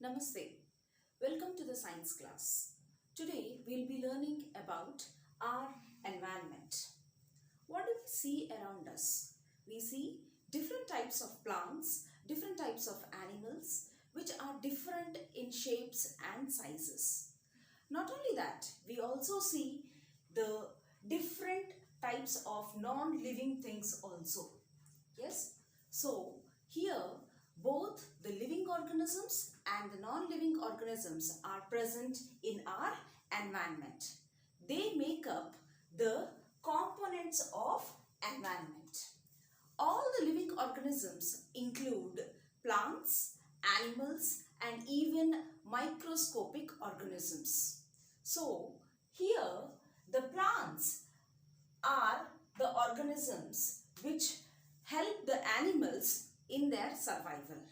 Namaste. Welcome to the science class. Today we'll be learning about our environment. What do we see around us? We see different types of plants, different types of animals which are different in shapes and sizes. Not only that, we also see the different types of non-living things also. Yes? So, here both the living organisms and the non-living organisms are present in our environment. They make up the components of environment. All the living organisms include plants, animals, and even microscopic organisms. So, here the plants are the organisms which help the animals in their survival.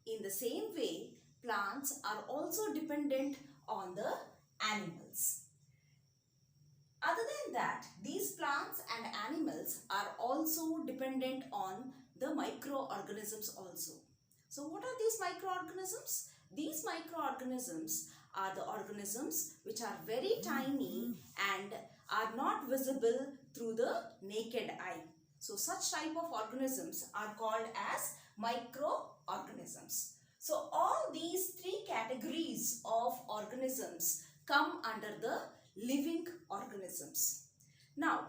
In the same way, plants are also dependent on the animals. Other than that, these plants and animals are also dependent on the microorganisms also. So what are these microorganisms? These microorganisms are the organisms which are very tiny and are not visible through the naked eye. So such type of organisms are called as microorganisms. So all these three categories of organisms come under the living organisms. Now,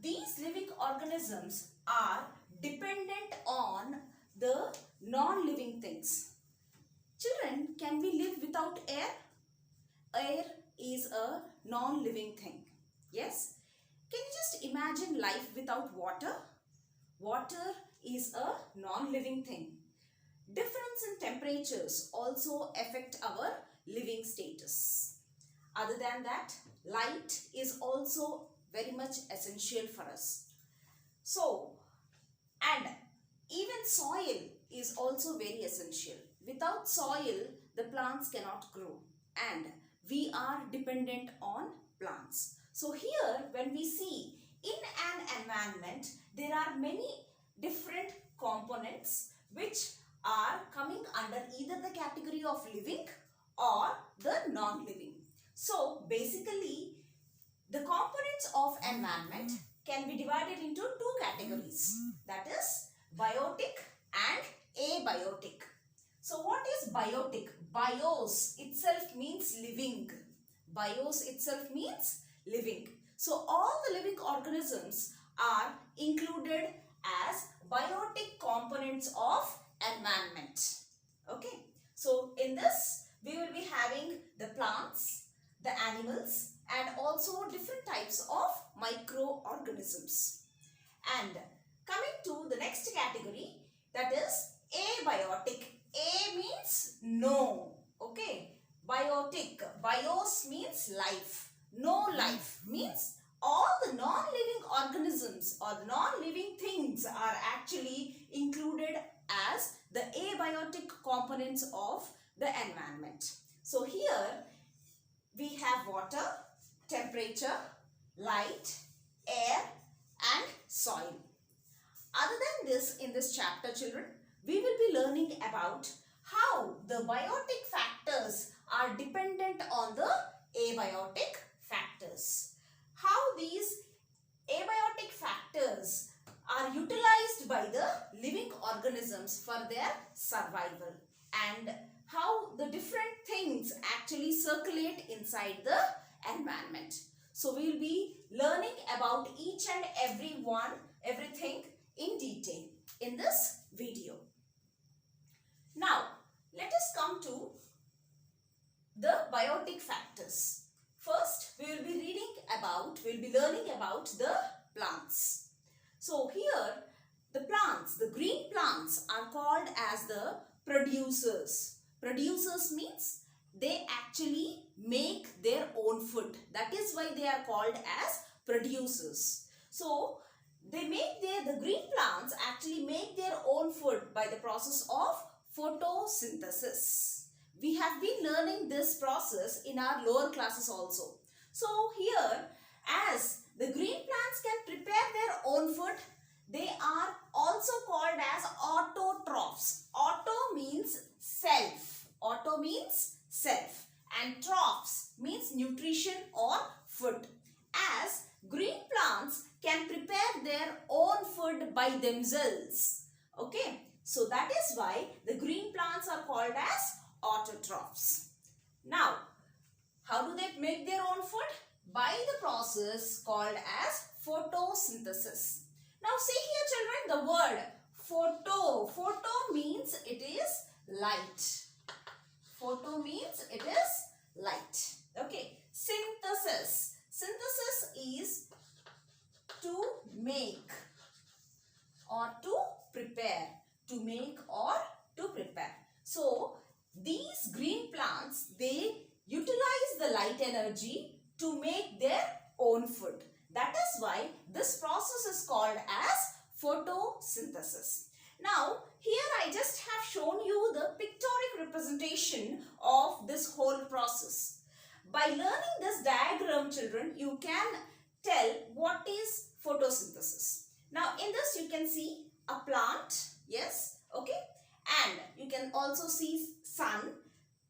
these living organisms are dependent on the non-living things. Children, can we live without air? Air is a non-living thing. Yes? Can you just imagine life without water? Water is a non-living thing. Difference in temperatures also affect our living status. Other than that, light is also very much essential for us. So, and even soil is also very essential. Without soil, the plants cannot grow, and we are dependent on plants. So here, when we see in an environment, there are many different components which are coming under either the category of living or the non-living. So basically, the components of environment can be divided into two categories, that is biotic and abiotic. So what is biotic? Bios itself means living. Bios itself means living. So all the living organisms are included as biotic components of environment. Okay. So in this we will be having the plants, the animals, and also different types of microorganisms. And coming to the next category, that is abiotic. A means no. Okay. Biotic. Bios means life. No life means all the non-living organisms or the non-living things are actually included as the abiotic components of the environment. So here we have water, temperature, light, air and soil. Other than this, in this chapter, children, we will be learning about how the biotic factors are dependent on the abiotic factors. How these abiotic factors are utilized by the living organisms for their survival, and how the different things actually circulate inside the environment. So we will be learning about each and everything in detail in this video. Now, let us come to the biotic factors. First, we will be learning about the plants. So here, the plants, the green plants are called as the producers. Producers means they actually make their own food. That is why they are called as producers. So, the green plants actually make their own food by the process of photosynthesis. We have been learning this process in our lower classes also. So here, as the green plants can prepare their own food, they are also called as autotrophs. Auto means self themselves. Okay, so that is why the green plants are called as autotrophs. Now, how do they make their own food? By the process called as photosynthesis. Now see here children, the word photo. Photo means it is light. Photo means it is light. Okay. Synthesis. Synthesis is to make or to prepare. To make or to prepare. So, these green plants, they utilize the light energy to make their own food. That is why this process is called as photosynthesis. Now, here I just have shown you the pictorial representation of this whole process. By learning this diagram, children, you can tell what is photosynthesis. Now, in this you can see a plant, yes, okay, and you can also see sun,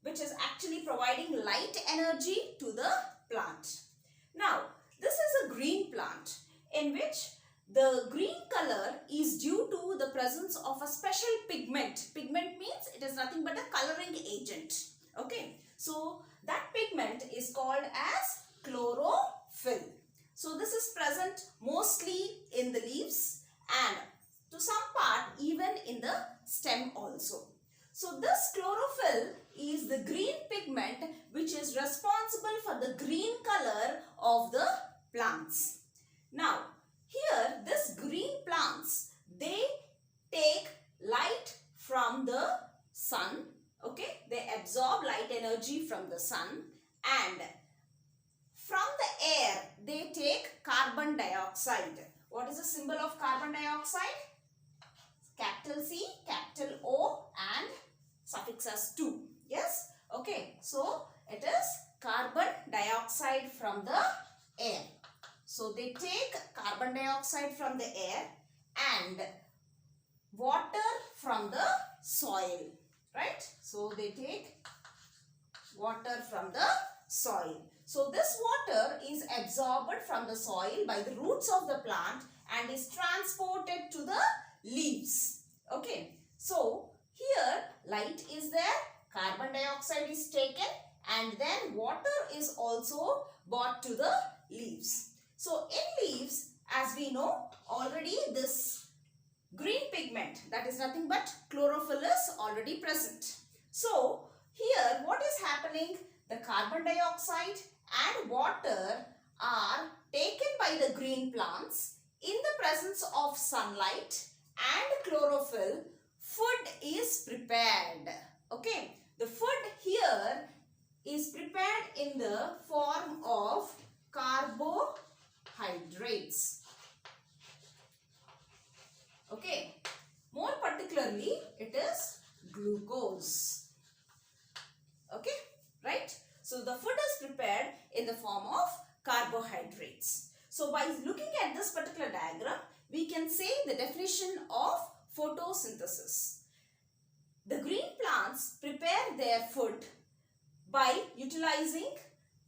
which is actually providing light energy to the plant. Now, this is a green plant in which the green color is due to the presence of a special pigment. Pigment means it is nothing but a coloring agent. Okay. So, that pigment is called as chlorophyll. So, this is present mostly in the leaves and to some part even in the stem also. So, this chlorophyll is the green pigment which is responsible for the green color of the plants. Now, here this green plants, they take light from the sun, okay, they absorb light energy from the sun, and from the air they take carbon dioxide. What is the symbol of carbon dioxide? Capital C, capital O and suffix as 2. Yes, okay, so it is carbon dioxide from the air. So, they take carbon dioxide from the air and water from the soil, right? So, they take water from the soil. So, this water is absorbed from the soil by the roots of the plant and is transported to the leaves. Okay. So, here light is there, carbon dioxide is taken and then water is also brought to the leaves. So, in leaves, as we know already, this green pigment, that is nothing but chlorophyll, is already present. So, here what is happening? The carbon dioxide and water are taken by the green plants in the presence of sunlight and chlorophyll. Food is prepared. Okay, the food here is prepared in the form of carbohydrates. Okay, more particularly it is glucose. Okay, right? So the food is prepared in the form of carbohydrates. So by looking at this particular diagram, we can say the definition of photosynthesis. The green plants prepare their food by utilizing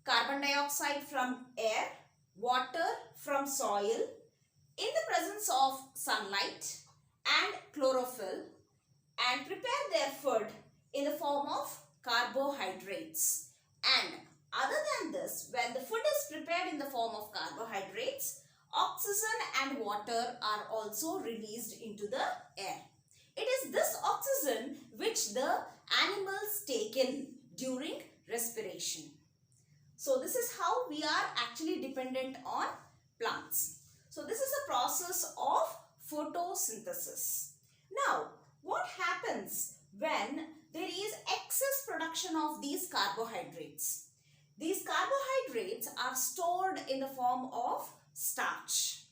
carbon dioxide from air, water from soil, in the presence of sunlight and chlorophyll, and prepare their food in the form of carbohydrates. And other than this, when the food is prepared in the form of carbohydrates, oxygen and water are also released into the air. It is this oxygen which the animals take in during respiration. So this is how we are actually dependent on plants. So this is a process of photosynthesis. Now, what happens when there is excess production of these carbohydrates? These carbohydrates are stored in the form of starch.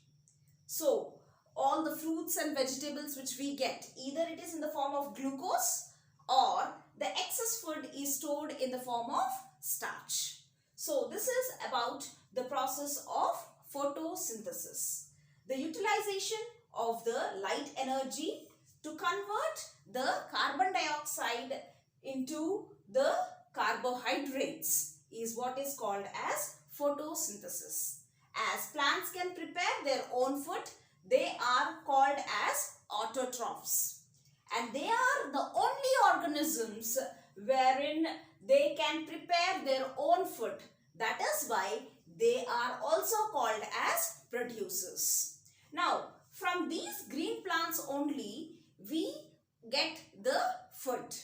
So, all the fruits and vegetables which we get, either it is in the form of glucose or the excess food is stored in the form of starch. So, this is about the process of photosynthesis. The utilization of the light energy to convert the carbon dioxide into the carbohydrates is what is called as photosynthesis. As plants can prepare their own food, they are called as autotrophs, and they are the only organisms wherein they can prepare their own food. That is why they are also called as producers. Now, from these green plants only we get the food.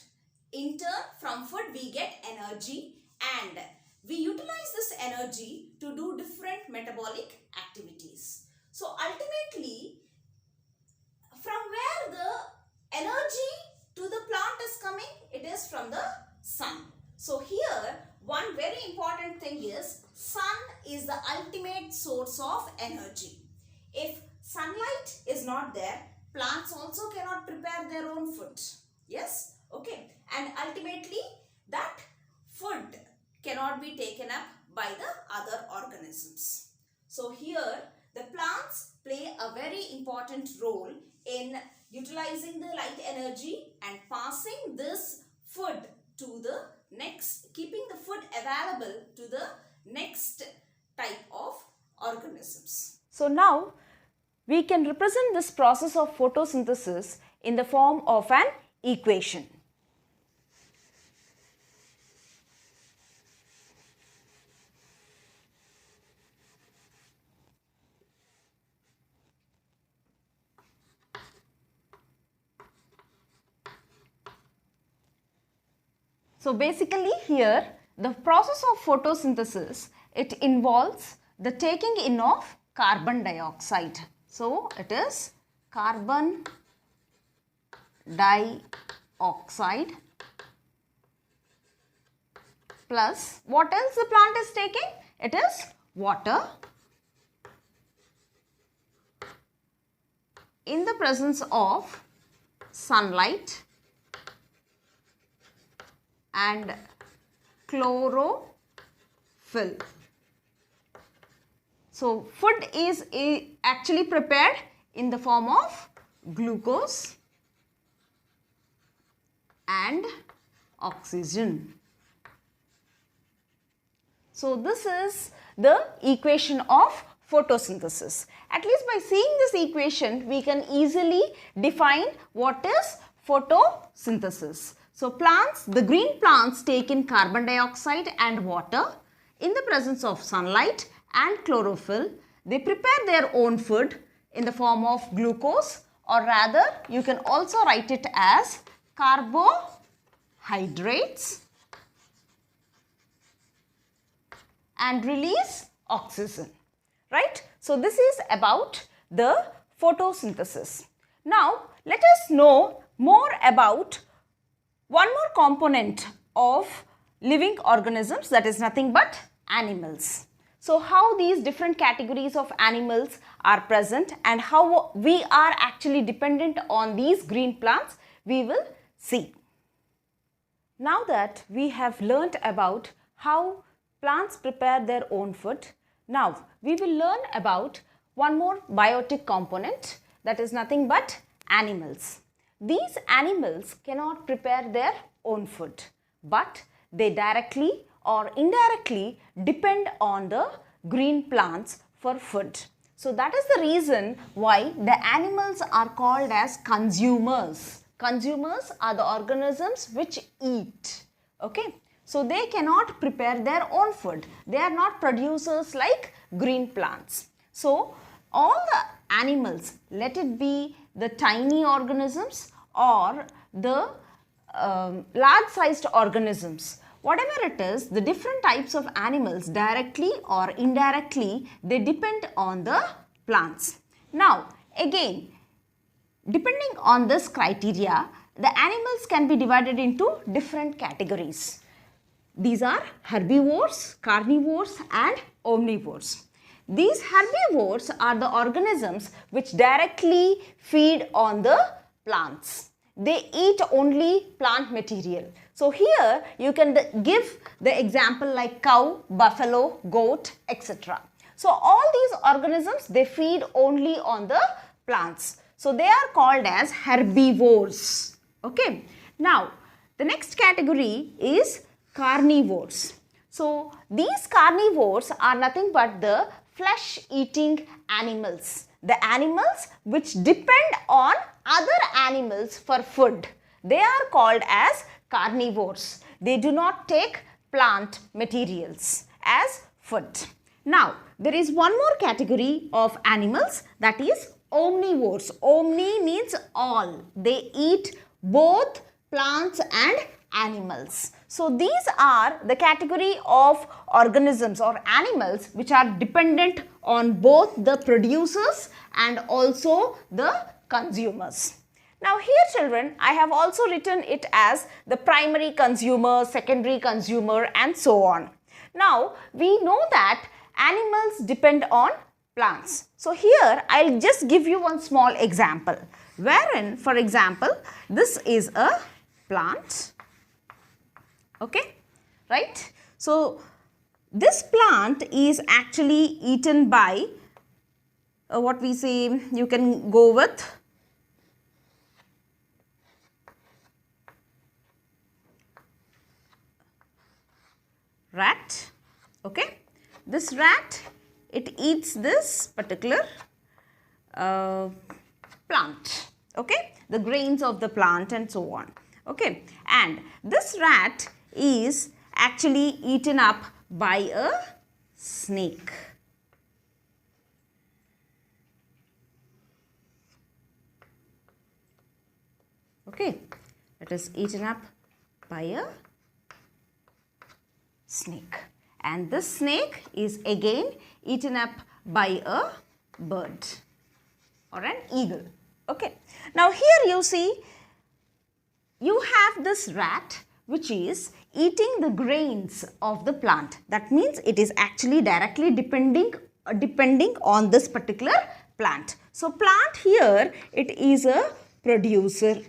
In turn, from food we get energy, and we utilize this energy to do different metabolic activities. So ultimately, from where the energy to the plant is coming, it is from the sun. So here one very important thing is, sun is the ultimate source of energy. If sunlight is not there, plants also cannot prepare their own food. Yes, okay, and ultimately that food cannot be taken up by the other organisms. So here the plants play a very important role in utilizing the light energy and passing this food to the next, keeping the food available to the next type of organisms. So now we can represent this process of photosynthesis in the form of an equation. So basically here the process of photosynthesis, it involves the taking in of carbon dioxide. So it is carbon dioxide plus what else the plant is taking? It is water in the presence of sunlight and chlorophyll. So food is actually prepared in the form of glucose and oxygen. So this is the equation of photosynthesis. At least by seeing this equation, we can easily define what is photosynthesis. So plants, the green plants take in carbon dioxide and water in the presence of sunlight and chlorophyll. They prepare their own food in the form of glucose, or rather you can also write it as carbohydrates, and release oxygen, right? So this is about the photosynthesis. Now let us know more about one more component of living organisms, that is nothing but animals. So how these different categories of animals are present and how we are actually dependent on these green plants, we will see. Now that we have learnt about how plants prepare their own food, now we will learn about one more biotic component, that is nothing but animals. These animals cannot prepare their own food, but they directly or indirectly depend on the green plants for food. So that is the reason why the animals are called as consumers. Consumers are the organisms which eat. Okay. So they cannot prepare their own food. They are not producers like green plants. So all the animals, let it be the tiny organisms or the large-sized organisms, whatever it is, the different types of animals directly or indirectly, they depend on the plants. Now again, depending on this criteria, the animals can be divided into different categories. These are herbivores, carnivores and omnivores. These herbivores are the organisms which directly feed on the plants. They eat only plant material. So here you can give the example like cow, buffalo, goat, etc. So all these organisms, they feed only on the plants. So they are called as herbivores. Okay. Now the next category is carnivores. So these carnivores are nothing but the flesh eating animals. The animals which depend on other animals for food. They are called as carnivores. They do not take plant materials as food. Now, there is one more category of animals, that is omnivores. Omni means all. They eat both plants and animals. So, these are the category of organisms or animals which are dependent on both the producers and also the consumers. Now here children, I have also written it as the primary consumer, secondary consumer and so on. Now we know that animals depend on plants. So here I'll just give you one small example, wherein for example this is a plant, okay, right? So this plant is actually eaten by what we say, you can go with rat, okay. This rat, it eats this particular plant, okay, the grains of the plant and so on, okay. And this rat is actually eaten up by a snake. Okay, it is eaten up by a snake, and this snake is again eaten up by a bird or an eagle. Okay, now here you see you have this rat which is eating the grains of the plant. That means it is actually directly depending on this particular plant. So plant here, it is a producer.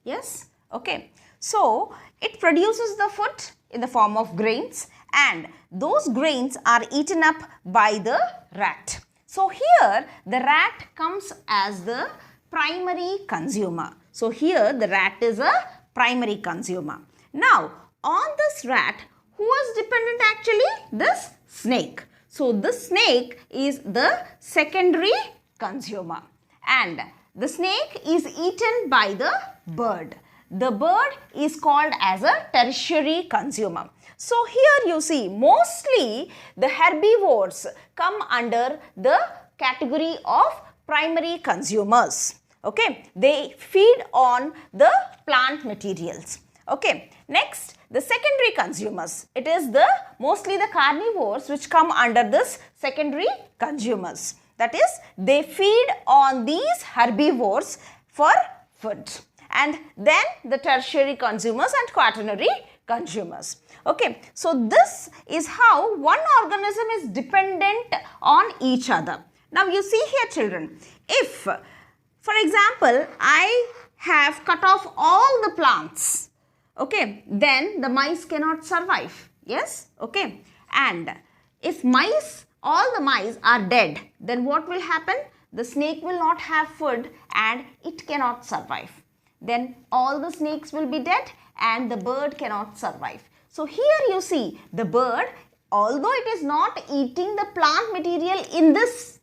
Yes, okay. So it produces the food in the form of grains, and those grains are eaten up by the rat. So here the rat comes as the primary consumer. So here the rat is a primary consumer. Now on this rat, who is dependent actually? This snake. So this snake is the secondary consumer, and the snake is eaten by the bird. The bird is called as a tertiary consumer. So here you see mostly the herbivores come under the category of primary consumers. Okay, they feed on the plant materials. Okay, next the secondary consumers. It is the mostly the carnivores which come under this secondary consumers. That is, they feed on these herbivores for food. And then the tertiary consumers and quaternary consumers. Okay, so this is how one organism is dependent on each other. Now you see here children, if for example I have cut off all the plants, okay, then the mice cannot survive. Yes, okay. And if all the mice are dead, then what will happen? The snake will not have food and it cannot survive. Then all the snakes will be dead and the bird cannot survive. So here you see the bird, although it is not eating the plant material in this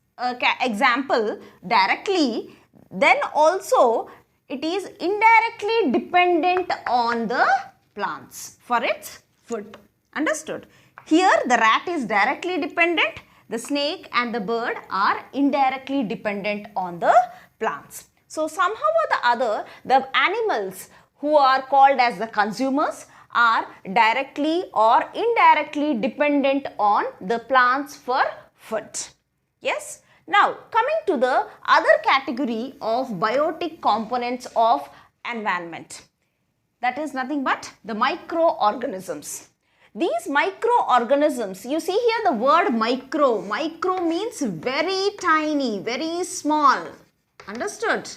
example directly, then also it is indirectly dependent on the plants for its food. Understood? Here the rat is directly dependent, the snake and the bird are indirectly dependent on the plants. So somehow or the other, the animals who are called as the consumers are directly or indirectly dependent on the plants for food. Yes. Now coming to the other category of biotic components of environment. That is nothing but the microorganisms. These microorganisms, you see here the word micro. Micro means very tiny, very small. Understood?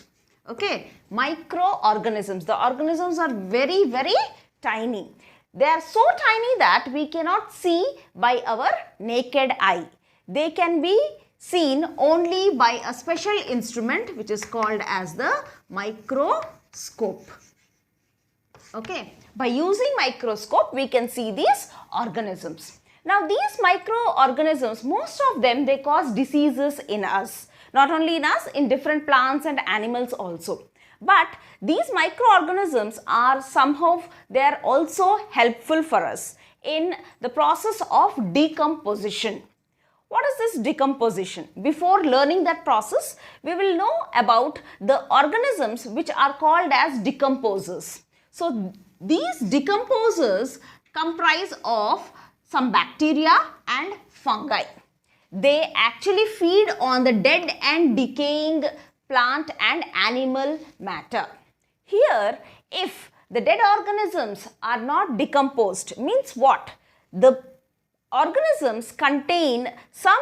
Okay. Microorganisms. The organisms are very, very tiny. They are so tiny that we cannot see by our naked eye. They can be seen only by a special instrument which is called as the microscope. Okay. By using microscope, we can see these organisms. Now, these microorganisms, most of them, they cause diseases in us. Not only in us, in different plants and animals also. But these microorganisms are somehow, they are also helpful for us in the process of decomposition. What is this decomposition? Before learning that process, we will know about the organisms which are called as decomposers. So these decomposers comprise of some bacteria and fungi. They actually feed on the dead and decaying plant and animal matter. Here, if the dead organisms are not decomposed, means what? The organisms contain some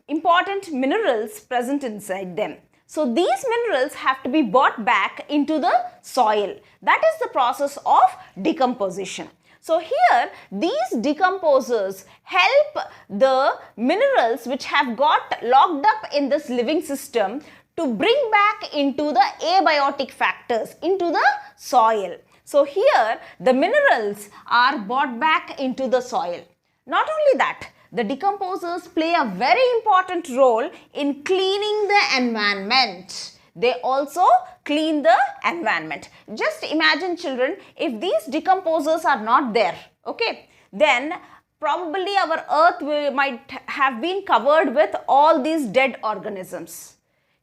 important minerals present inside them. So these minerals have to be brought back into the soil. That is the process of decomposition. So here these decomposers help the minerals which have got locked up in this living system to bring back into the abiotic factors into the soil. So here the minerals are brought back into the soil. Not only that, the decomposers play a very important role in cleaning the environment. They also clean the environment. Just imagine, children, if these decomposers are not there, okay, then probably our earth might have been covered with all these dead organisms.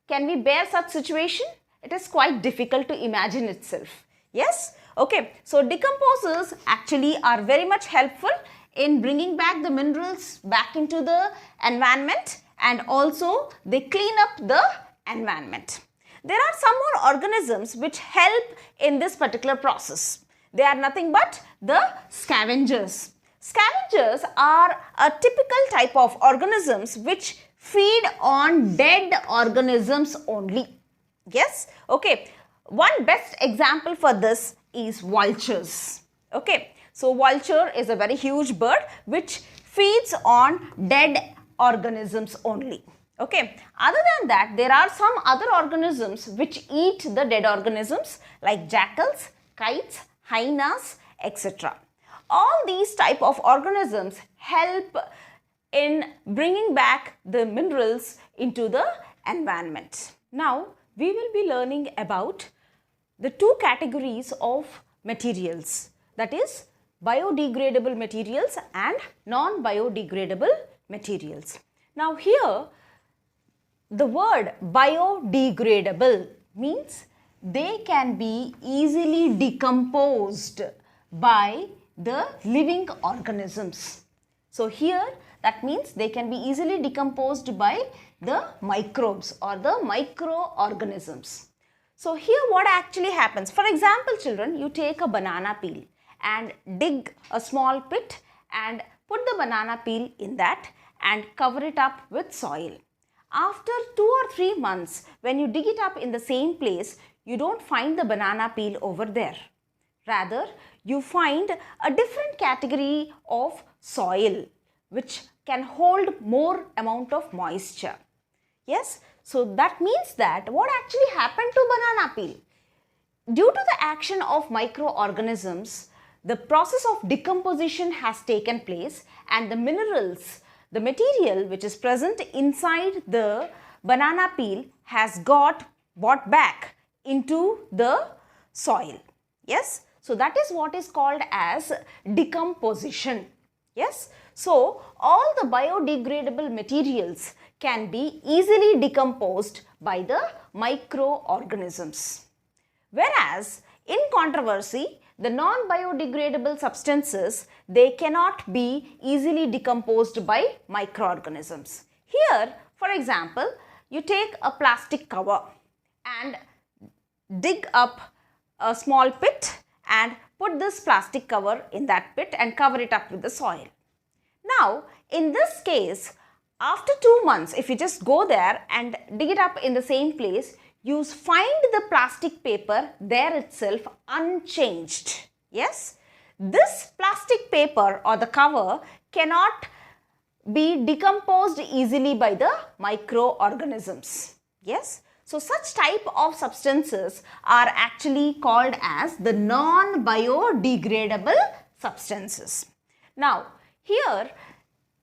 Can we bear such situation? It is quite difficult to imagine itself. Yes? Okay. So decomposers actually are very much helpful in bringing back the minerals back into the environment, and also they clean up the environment. There are some more organisms which help in this particular process. They are nothing but the scavengers. Scavengers are a typical type of organisms which feed on dead organisms only. Yes? Okay. One best example for this is vultures. Okay. So vulture is a very huge bird which feeds on dead organisms only. Okay. Other than that, there are some other organisms which eat the dead organisms like jackals, kites, hyenas, etc. All these type of organisms help in bringing back the minerals into the environment. Now, we will be learning about the two categories of materials, that is biodegradable materials and non-biodegradable materials. Now here the word biodegradable means they can be easily decomposed by the living organisms. So here that means they can be easily decomposed by the microbes or the microorganisms. So here what actually happens, for example children, you take a banana peel and dig a small pit and put the banana peel in that and cover it up with soil. After 2 or 3 months, when you dig it up in the same place, you don't find the banana peel over there. Rather, you find a different category of soil which can hold more amount of moisture. Yes, so that means that what actually happened to banana peel? Due to the action of microorganisms, the process of decomposition has taken place and the minerals, the material which is present inside the banana peel has got brought back into the soil. Yes, so that is what is called as decomposition. Yes, so all the biodegradable materials can be easily decomposed by the microorganisms. Whereas in controversy, the non-biodegradable substances, they cannot be easily decomposed by microorganisms. Here, for example, you take a plastic cover and dig up a small pit and put this plastic cover in that pit and cover it up with the soil. Now, in this case, after 2 months, if you just go there and dig it up in the same place, you find the plastic paper there itself unchanged. Yes, this plastic paper or the cover cannot be decomposed easily by the microorganisms. Yes, so such type of substances are actually called as the non-biodegradable substances. Now, here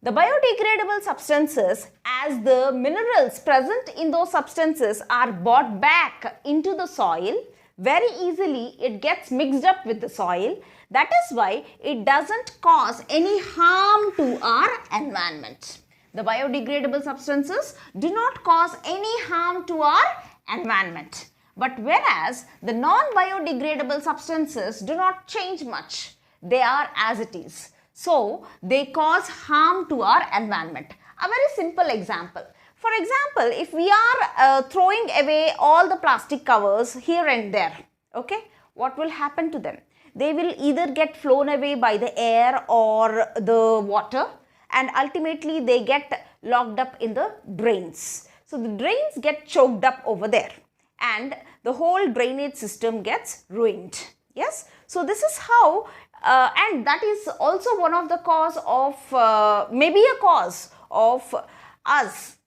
The biodegradable substances, as the minerals present in those substances are brought back into the soil, very easily it gets mixed up with the soil. That is why it doesn't cause any harm to our environment. The biodegradable substances do not cause any harm to our environment. But whereas the non-biodegradable substances do not change much. They are as it is. So, they cause harm to our environment. A very simple example. For example, if we are throwing away all the plastic covers here and there, okay, what will happen to them? They will either get flown away by the air or the water, and ultimately they get locked up in the drains. So, the drains get choked up over there and the whole drainage system gets ruined. Yes, so this is how and that is also one of the cause of maybe a cause of us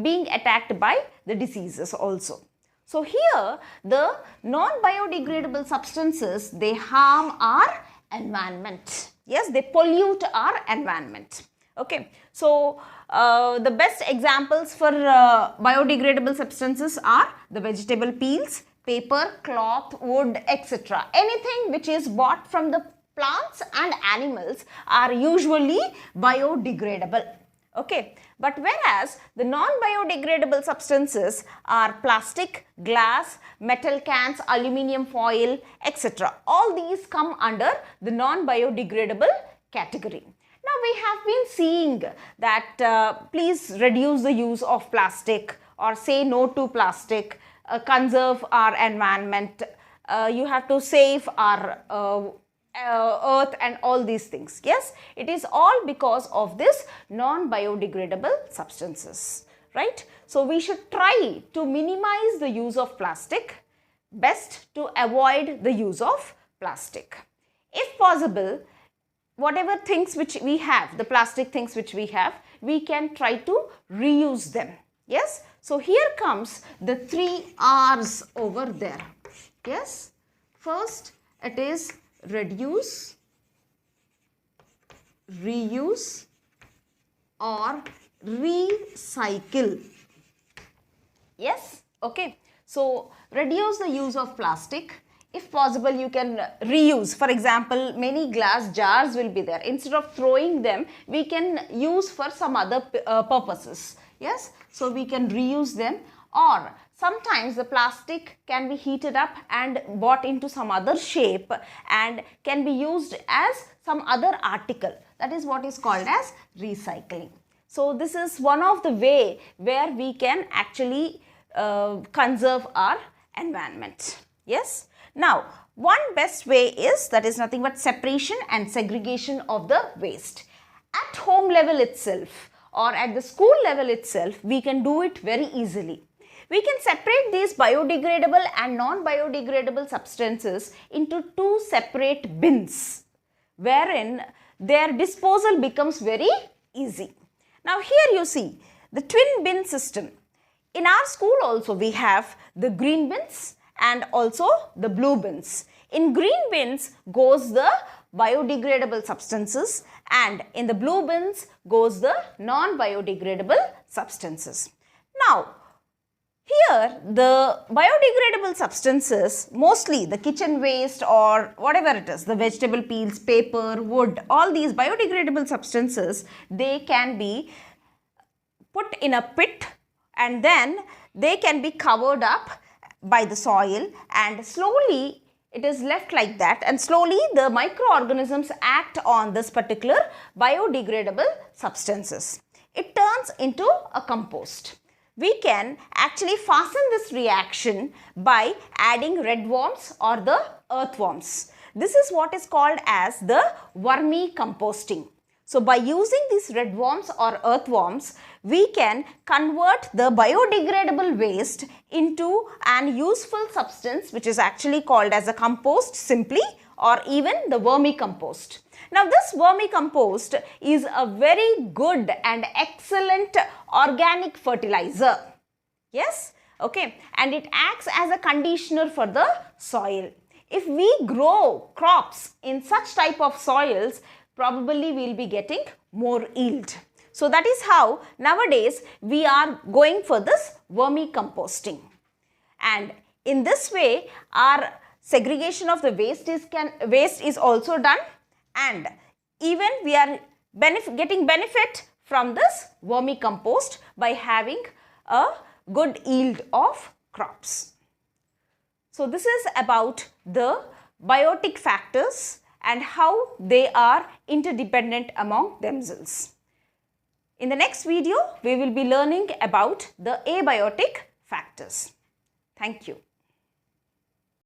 being attacked by the diseases also. So here the non-biodegradable substances, they harm our environment. Yes, they pollute our environment. Okay, so the best examples for biodegradable substances are the vegetable peels, paper, cloth, wood, etc. Anything which is bought from the plants and animals are usually biodegradable. Okay, but whereas the non-biodegradable substances are plastic, glass, metal cans, aluminium foil, etc. All these come under the non-biodegradable category. Now we have been seeing that please reduce the use of plastic or say no to plastic, conserve our environment, you have to save our earth and all these things. Yes, it is all because of this non-biodegradable substances, right? So we should try to minimize the use of plastic, best to avoid the use of plastic. If possible, whatever things which we have, the plastic things which we have, we can try to reuse them. Yes, so here comes the 3 R's over there. Yes, first it is reduce, reuse or recycle. Yes, okay. So reduce the use of plastic. If possible, you can reuse. For example, many glass jars will be there. Instead of throwing them, we can use for some other purposes. Yes, so we can reuse them, or sometimes the plastic can be heated up and brought into some other shape and can be used as some other article. That is what is called as recycling. So this is one of the way where we can actually conserve our environment. Yes. Now, one best way is, that is nothing but separation and segregation of the waste. At home level itself or at the school level itself, we can do it very easily. We can separate these biodegradable and non-biodegradable substances into 2 separate bins, wherein their disposal becomes very easy. Now here you see the twin bin system. In our school also we have the green bins and also the blue bins. In green bins goes the biodegradable substances and in the blue bins goes the non-biodegradable substances. Now, here the biodegradable substances, mostly the kitchen waste or whatever it is, the vegetable peels, paper, wood, all these biodegradable substances, they can be put in a pit and then they can be covered up by the soil and slowly it is left like that, and slowly the microorganisms act on this particular biodegradable substances. It turns into a compost. We can actually fasten this reaction by adding red worms or the earthworms. This is what is called as the vermicomposting. So by using these red worms or earthworms, we can convert the biodegradable waste into an useful substance which is actually called as a compost simply, or even the vermicompost. Now this vermicompost is a very good and excellent organic fertilizer. Yes, okay, and it acts as a conditioner for the soil. If we grow crops in such type of soils, probably we will be getting more yield. So that is how nowadays we are going for this vermicomposting. And in this way, our segregation of the waste is also done, and even we are getting benefit from this vermicompost by having a good yield of crops. So this is about the biotic factors and how they are interdependent among themselves. In the next video, we will be learning about the abiotic factors. Thank you.